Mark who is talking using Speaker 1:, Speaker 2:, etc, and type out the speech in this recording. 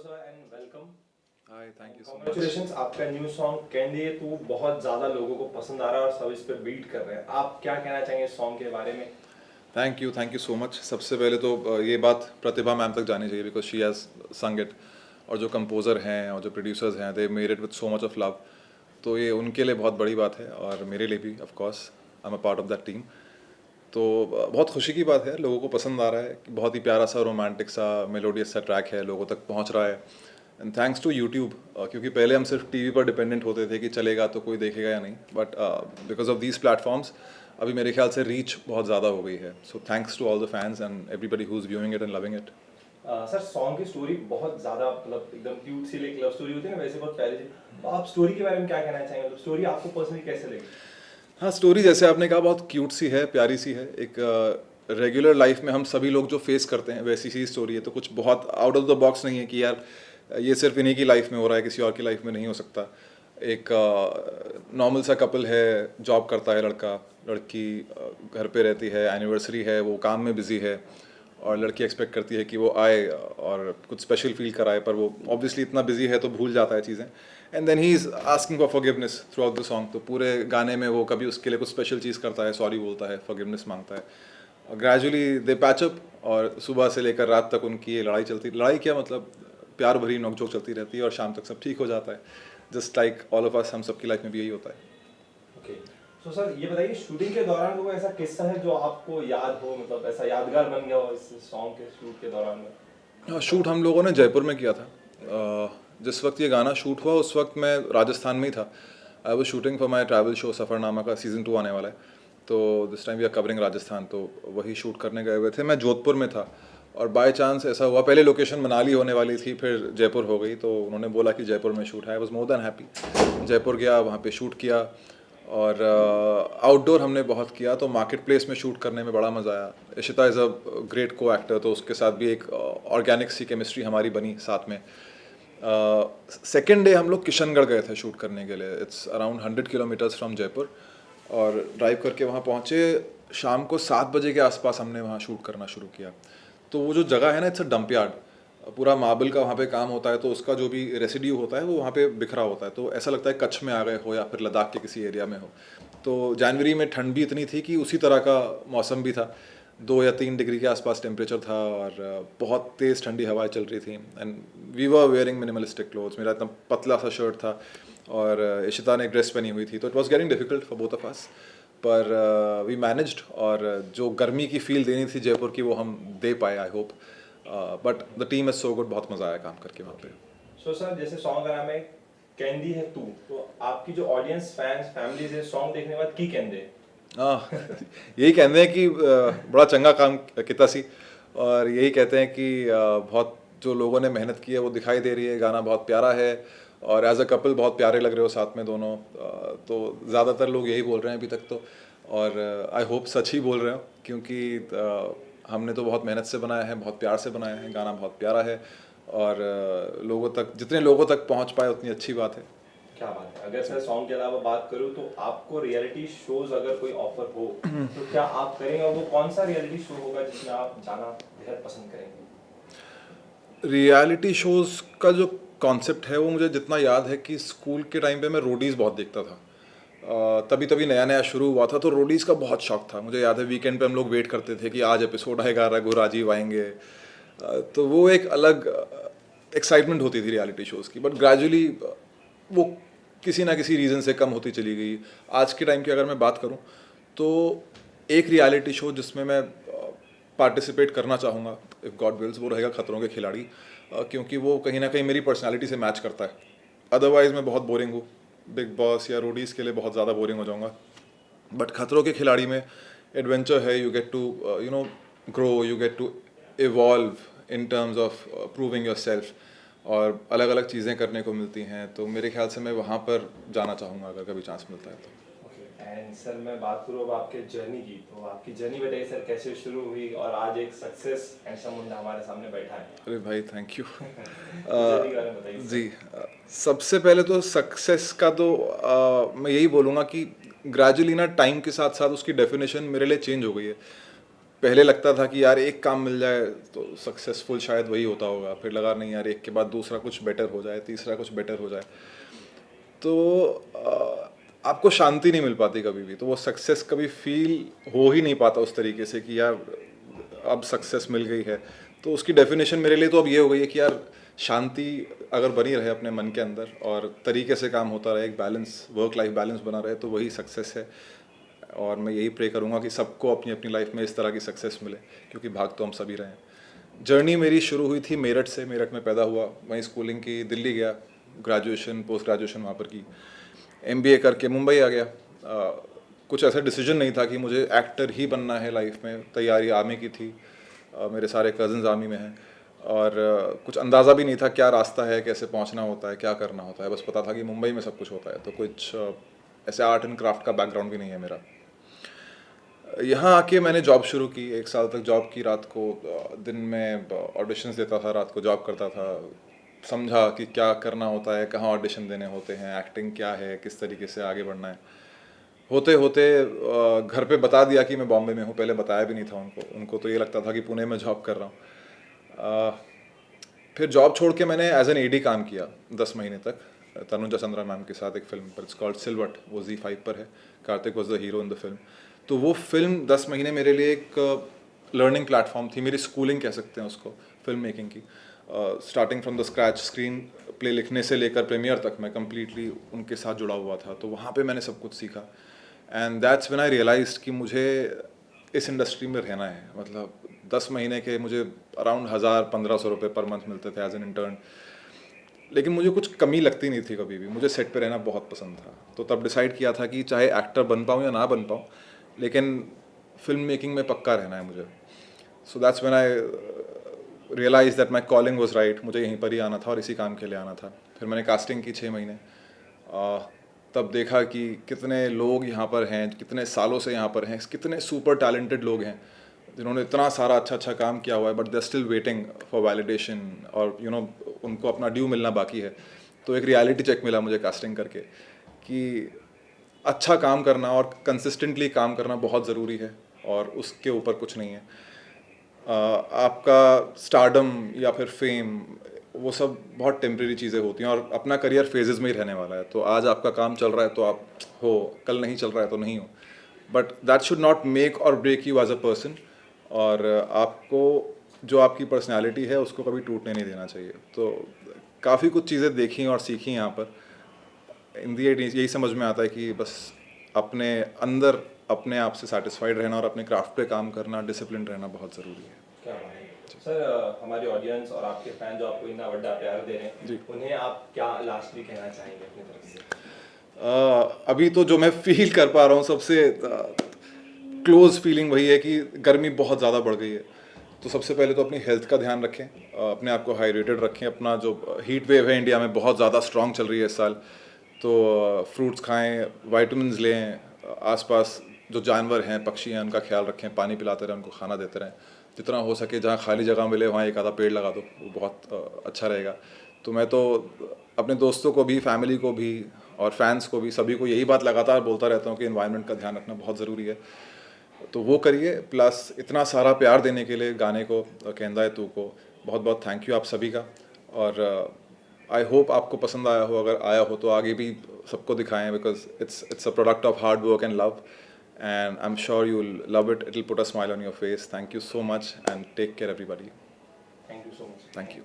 Speaker 1: sir and welcome.
Speaker 2: Hi thank you so much.
Speaker 1: Congratulations, आपका new song candy है तो बहुत ज़्यादा लोगों को पसंद आ रहा है और सब इस पे बीट कर रहे हैं। आप क्या कहना चाहेंगे इस सॉन्ग के बारे में?
Speaker 2: Thank you so much. सबसे पहले तो ये बात प्रतिभा मैम तक जानी चाहिए बिकॉज शी हैज़ संग इट। और जो कंपोज़र हैं और जो प्रोड्यूसर्स हैं they made it with so much of love. तो ये उनके लिए बहुत बड़ी बात है और मेरे लिए भी of course I am a part of that team. तो बहुत खुशी की बात है, लोगों को पसंद आ रहा है कि बहुत ही प्यारा सा रोमांटिक सा मेलोडियस सा ट्रैक है, लोगों तक पहुंच रहा है। एंड थैंक्स टू यूट्यूब, क्योंकि पहले हम सिर्फ टीवी पर डिपेंडेंट होते थे कि चलेगा तो कोई देखेगा या नहीं, but because of these platforms अभी मेरे ख्याल से रीच बहुत ज़्यादा हो गई है। So thanks to all the fans and everybody who is viewing it and loving it.
Speaker 1: Sir song की स्टोरी बहुत ज़्यादा मतलब एकदम क्यूट सी एक लव स्टोरी होती है ना, वैसे बहुत प्यारी थी। तो आप स्टोरी के बारे में क्या कहना चाहेंगे? मतलब स्टोरी आपको पर्सनली कैसे लगी?
Speaker 2: हाँ, स्टोरी जैसे आपने कहा बहुत क्यूट सी है, प्यारी सी है। एक रेगुलर लाइफ में हम सभी लोग जो फेस करते हैं वैसी सी स्टोरी है। तो कुछ बहुत आउट ऑफ द बॉक्स नहीं है कि यार ये सिर्फ इन्हीं की लाइफ में हो रहा है, किसी और की लाइफ में नहीं हो सकता। एक नॉर्मल सा कपल है, जॉब करता है लड़का, लड़की घर पे रहती है, एनिवर्सरी है, वो काम में बिजी है और लड़की एक्सपेक्ट करती है कि वो आए और कुछ स्पेशल फील कराए, पर वो ऑब्वियसली इतना बिजी है तो भूल जाता है चीज़ें। And then he is asking for forgiveness throughout the song. तो पूरे गाने में वो कभी उसके लिए कुछ स्पेशल चीज़ करता है, सॉरी बोलता है, फॉरगिवनेस मांगता है। और ग्रेजुअली दे पैच अप और सुबह से लेकर रात तक उनकी ये लड़ाई क्या मतलब प्यार भरी नोकझोंक चलती रहती है और शाम तक सब ठीक हो जाता है। Just like all of us, हम सबकी लाइफ में भी यही होता है।
Speaker 1: ओके, तो सर ये बताइए शूटिंग के दौरान कोई ऐसा किस्सा है जो आपको याद हो, मतलब ऐसा यादगार बन गया हो इस सॉन्ग के शूट के दौरान में?
Speaker 2: शूट हम लोगों ने जयपुर में किया था। जिस वक्त ये गाना शूट हुआ उस वक्त मैं राजस्थान में ही था। I was shooting for my travel show Safarnama का सीज़न 2 आने वाला है, तो this time we are covering Rajasthan, तो वही शूट करने गए हुए थे। मैं जोधपुर में था और बाय चांस ऐसा हुआ, पहले लोकेशन मनाली होने वाली थी, फिर जयपुर हो गई, तो उन्होंने बोला कि जयपुर में शूट है। I was more than happy. Jaipur गया, वहाँ पे शूट किया और आउटडोर हमने बहुत किया, तो मार्केट प्लेस में शूट करने में बड़ा मज़ा आया। इशिता इज़ अ ग्रेट को एक्टर, तो उसके साथ भी एक ऑर्गेनिक सी केमिस्ट्री हमारी बनी साथ में। सेकेंड डे हम लोग किशनगढ़ गए थे शूट करने के लिए। It's around 100 kilometres from Jaipur, और ड्राइव करके वहाँ पहुँचे। शाम को 7 बजे के आसपास हमने वहाँ शूट करना शुरू किया। तो वो जो जगह है ना, इट्स अ डंप यार्ड, पूरा मार्बल का वहाँ पे काम होता है, तो उसका जो भी रेसिड्यू होता है वो वहाँ पे बिखरा होता है। तो ऐसा लगता है कच्छ में आ गए हो या फिर लद्दाख के किसी एरिया में हो। तो जनवरी में ठंड भी इतनी थी कि उसी तरह का मौसम भी था, 2 या 3 डिग्री के आसपास टेम्परेचर था और बहुत तेज़ ठंडी हवाएं चल रही थी। And we were wearing minimalistic clothes. मेरा इतना पतला सा शर्ट था और इशिता ने एक ड्रेस पहनी हुई थी, तो it was getting difficult for both of us, पर वी मैनेज्ड। और जो गर्मी की फील देनी थी जयपुर की वो हम दे पाए, I hope. But the team is so good, बहुत मज़ा आया काम करके वहाँ पे।
Speaker 1: सो सर जैसे सॉन्ग का नाम है कैंडी है तू, तो आपकी जो ऑडियंस फैंस फैमिली से सॉन्ग देखने के बाद की कहते
Speaker 2: यही कहते हैं कि बड़ा चंगा काम किता सी, और यही कहते हैं कि बहुत जो लोगों ने मेहनत की है वो दिखाई दे रही है। गाना बहुत प्यारा है और एज अ कपल बहुत प्यारे लग रहे हो साथ में दोनों। तो ज़्यादातर लोग यही बोल रहे हैं अभी तक तो, और आई होप सच ही बोल रहे हो, क्योंकि हमने तो बहुत मेहनत से बनाया है, बहुत प्यार से बनाया है, गाना बहुत प्यारा है और लोगों तक, जितने लोगों तक पहुंच पाए उतनी अच्छी बात है।
Speaker 1: क्या बात है। अगर सर सॉन्ग के अलावा बात करूँ तो आपको रियलिटी शोज अगर कोई ऑफर हो तो क्या आप करेंगे, और वो कौन सा रियलिटी शो होगा जिसमें आप जाना बेहद पसंद करेंगे?
Speaker 2: रियलिटी शोज़ का जो कॉन्सेप्ट है वो मुझे जितना याद है कि स्कूल के टाइम पे मैं रोडीज़ बहुत देखता था। तभी तभी नया नया शुरू हुआ था, तो रोडीज़ का बहुत शौक था। मुझे याद है वीकेंड पे हम लोग वेट करते थे कि आज एपिसोड आएगा, रघु राजीव आएंगे। तो वो एक अलग एक्साइटमेंट होती थी रियलिटी शोज़ की, बट ग्रेजुअली वो किसी ना किसी रीज़न से कम होती चली गई। आज के टाइम की अगर मैं बात करूँ तो एक रियलिटी शो जिसमें मैं पार्टिसिपेट करना चाहूँगा इफ़ गॉड विल्स, वो रहेगा खतरों के खिलाड़ी, क्योंकि वो कहीं ना कहीं मेरी पर्सनालिटी से मैच करता है। अदरवाइज़ मैं बहुत बोरिंग हूँ, बिग बॉस या रोडीज़ के लिए बहुत ज़्यादा बोरिंग हो जाऊँगा। बट खतरों के खिलाड़ी में एडवेंचर है, you get to grow, you get to evolve in terms of proving yourself, और अलग अलग चीज़ें करने को मिलती हैं। तो मेरे ख्याल से मैं वहाँ पर जाना चाहूँगा अगर कभी चांस मिलता है तो।
Speaker 1: एंड सर मैं बात करूँ अब आपके जर्नी की, तो आपकी जर्नी बताइए सर, कैसे शुरू हुई और आज एक सक्सेस हैंडसम मुंडा हमारे सामने बैठा है।
Speaker 2: अरे भाई थैंक यू।
Speaker 1: जर्नी के बारे में बताइए
Speaker 2: जी, सबसे पहले तो सक्सेस का तो मैं यही बोलूँगा कि ग्रेजुअली ना टाइम के साथ साथ उसकी डेफिनेशन मेरे लिए चेंज हो गई है। पहले लगता था कि यार एक काम मिल जाए तो सक्सेसफुल शायद वही होता होगा, फिर लगा नहीं यार एक के बाद दूसरा कुछ बेटर हो जाए, तीसरा कुछ बेटर हो जाए, तो आपको शांति नहीं मिल पाती कभी भी, तो वो सक्सेस कभी फील हो ही नहीं पाता उस तरीके से कि यार अब सक्सेस मिल गई है। तो उसकी डेफिनेशन मेरे लिए तो अब ये हो गई है कि यार शांति अगर बनी रहे अपने मन के अंदर और तरीके से काम होता रहे, एक बैलेंस, वर्क लाइफ बैलेंस बना रहे, तो वही सक्सेस है। और मैं यही प्रे करूँगा कि सबको अपनी अपनी लाइफ में इस तरह की सक्सेस मिले, क्योंकि भाग तो हम सभी रहे हैं। जर्नी मेरी शुरू हुई थी मेरठ से, मेरठ में पैदा हुआ, वहीं स्कूलिंग की, दिल्ली गया, ग्रेजुएशन पोस्ट ग्रेजुएशन वहाँ पर की, MBA करके मुंबई आ गया। कुछ ऐसा डिसीजन नहीं था कि मुझे एक्टर ही बनना है लाइफ में, तैयारी आर्मी की थी, मेरे सारे कज़न्स आर्मी में हैं, और कुछ अंदाज़ा भी नहीं था क्या रास्ता है, कैसे पहुंचना होता है, क्या करना होता है, बस पता था कि मुंबई में सब कुछ होता है। तो कुछ ऐसे आर्ट एंड क्राफ्ट का बैकग्राउंड भी नहीं है मेरा। यहाँ आके मैंने जॉब शुरू की, 1 साल तक जॉब की, रात को दिन में ऑडिशंस देता था, रात को जॉब करता था, समझा कि क्या करना होता है, कहाँ ऑडिशन देने होते हैं, एक्टिंग क्या है, किस तरीके से आगे बढ़ना है। होते होते घर पे बता दिया कि मैं बॉम्बे में हूँ, पहले बताया भी नहीं था उनको, उनको तो ये लगता था कि पुणे में जॉब कर रहा हूँ। फिर जॉब छोड़ के मैंने एज एन AD काम किया 10 महीने तक, तनुजा चंद्रा मैम के साथ एक फिल्म पर, इट्स कॉल्ड सिलवट, वो Z5 पर है, Kartik was the hero in the film. तो वो फिल्म 10 महीने मेरे लिए एक लर्निंग प्लेटफॉर्म थी, मेरी स्कूलिंग कह सकते हैं उसको, फिल्म मेकिंग की। Starting from the scratch, screen play लिखने से लेकर प्रीमियर तक मैं कम्प्लीटली उनके साथ जुड़ा हुआ था, तो वहाँ पे मैंने सब कुछ सीखा। And that's when I realised कि मुझे इस इंडस्ट्री में रहना है। मतलब 10 महीने के मुझे अराउंड 1000-1500 रुपये पर मंथ मिलते थे एज एन इंटर्न, लेकिन मुझे कुछ कमी लगती नहीं थी कभी भी, मुझे सेट पे रहना बहुत पसंद था। तो तब डिसाइड किया था कि चाहे एक्टर बन पाऊँ या ना बन पाऊँ, लेकिन फिल्म मेकिंग में पक्का रहना है मुझे। So that's when I realise that my calling was right, मुझे यहीं पर ही आना था और इसी काम के लिए आना था। फिर मैंने कास्टिंग की 6 महीने, तब देखा कि कितने लोग यहाँ पर हैं, कितने सालों से यहाँ पर हैं, कितने सुपर टैलेंटेड लोग हैं जिन्होंने इतना सारा अच्छा अच्छा काम किया हुआ है, but they are still waiting for validation, और उनको अपना ड्यू मिलना बाकी है। तो एक रियलिटी चेक मिला मुझे कास्टिंग करके कि अच्छा काम करना और कंसिस्टेंटली काम करना बहुत ज़रूरी है, और उसके ऊपर कुछ नहीं है। आपका स्टारडम या फिर फेम, वो सब बहुत टेम्परेरी चीज़ें होती हैं, और अपना करियर फेजेस में ही रहने वाला है। तो आज आपका काम चल रहा है तो आप हो, कल नहीं चल रहा है तो नहीं हो, but that should not make or break you as a person. और आपको जो आपकी पर्सनैलिटी है उसको कभी टूटने नहीं देना चाहिए। तो काफ़ी कुछ चीज़ें देखी और सीखी यहाँ पर। इन दी एंड यही समझ में आता है कि बस अपने अंदर अपने आप से सेटिस्फाइड रहना और अपने क्राफ्ट पे काम करना, डिसिप्लिन रहना बहुत ज़रूरी है।
Speaker 1: क्या बात है सर। हमारे ऑडियंस और आपके फैन जो आपको इतना बड़ा प्यार दे रहे हैं, उन्हें आप क्या लास्टली कहना चाहेंगे अपनी तरफ से?
Speaker 2: अभी तो जो मैं फील कर पा रहा हूँ, सबसे क्लोज फीलिंग वही है कि गर्मी बहुत ज़्यादा बढ़ गई है। तो सबसे पहले तो अपनी हेल्थ का ध्यान रखें, अपने आप को हाइड्रेटेड रखें। अपना जो हीट वेव है इंडिया में बहुत ज़्यादा स्ट्रॉन्ग चल रही है इस साल, तो फ्रूट्स खाएं, वाइटामिन लें, आसपास जो जानवर हैं, पक्षी हैं, उनका ख्याल रखें, पानी पिलाते रहें, उनको खाना देते रहें। जितना हो सके जहाँ खाली जगह मिले वहाँ एक आधा पेड़ लगा दो, वो बहुत अच्छा रहेगा। तो मैं तो अपने दोस्तों को भी, फैमिली को भी और फैंस को भी, सभी को यही बात लगातार बोलता रहता हूँ कि एनवायरनमेंट का ध्यान रखना बहुत ज़रूरी है। तो वो करिए, प्लस इतना सारा प्यार देने के लिए गाने को, कहंदा है तू को, बहुत बहुत थैंक यू आप सभी का। और आई होप आपको पसंद आया हो, अगर आया हो तो आगे भी सबको दिखाएं, because it's a product of hard work and love, and I'm sure you'll love it. It'll put a smile on your face. Thank you so much and take care everybody.
Speaker 1: Thank you so much.
Speaker 2: Thank you.